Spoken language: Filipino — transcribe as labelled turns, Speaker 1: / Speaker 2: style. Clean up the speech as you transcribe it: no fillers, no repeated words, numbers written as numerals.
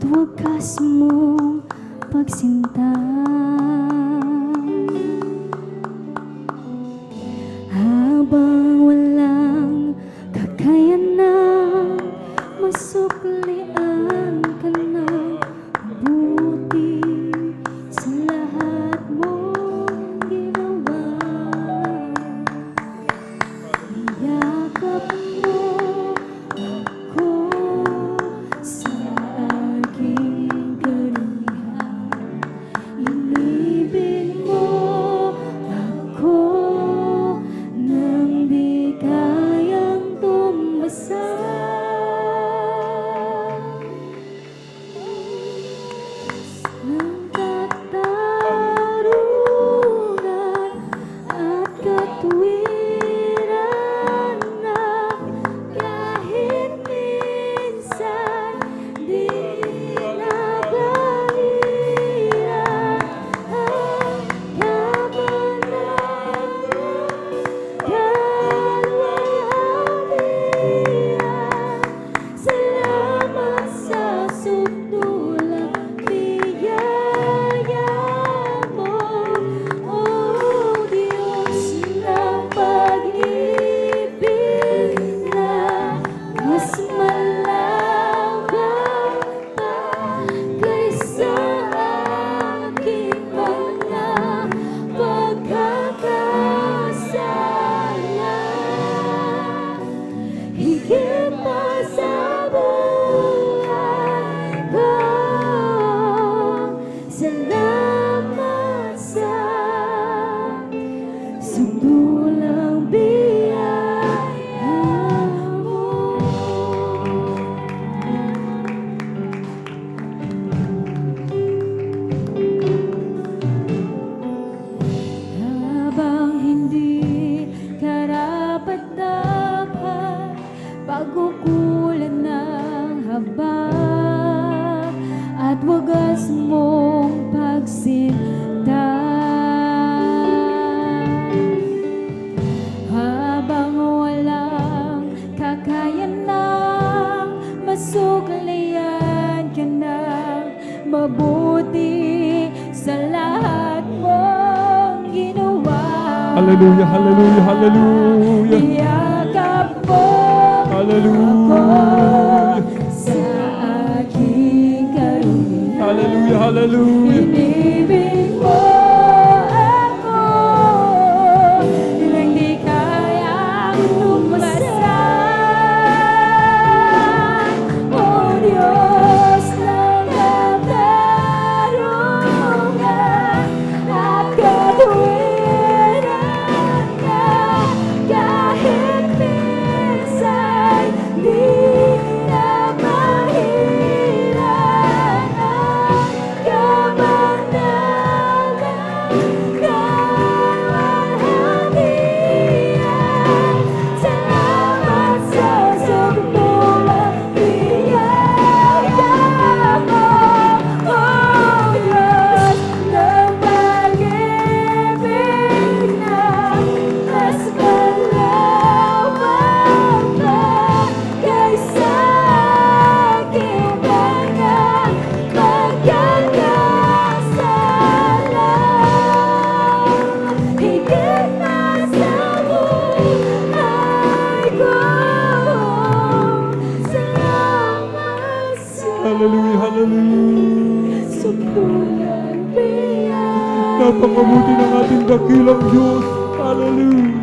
Speaker 1: wagas mong pagsinta. Habang walang kakayanan, masuklian ka ng buti sa lahat mong ginawa. Yakap mo ako sa aking karumihan. Inibig mo ako nang di kayang tumasa. Ng katarunan at katwiran na kahit minsan di nabahira ang kabanatan, kalwalhatian. Salamat sa sukdulang biyaya mo, O Diyos ng pag-ibig na mas malawak pa kaysa aking mga pagkakasala. Higit pa sa buhay ko, salamat sa sundulang biyaya mo. Habang hindi karapat-dapat, pagkukulan ng habag at wagas mong pagsinta. Habang walang kakayanang masuklian ka ng mabuti sa lahat mong ginawa.
Speaker 2: Hallelujah, hallelujah, hallelujah.
Speaker 1: Iyakap mo
Speaker 2: Hallelujah.
Speaker 1: ako sa aking karumihan.
Speaker 2: Hallelujah, hallelujah.
Speaker 1: Inibig mo ako nang di kayang lumasan. O Diyos ng katarungan at katwiran ka, kahit minsan di na mahiran ang kabanatan, kalwalhatian. Salamat sa sukdulang biyaya mo, O Diyos ng pag-ibig na mas malawak pa kaysa aking mga pagkakasala. Higit na sa buhay ko, salamat sa
Speaker 2: Hallelujah, hallelujah.
Speaker 1: sukdulang biyaya.
Speaker 2: Napakabuti ng ating dakilang Diyos. Hallelujah.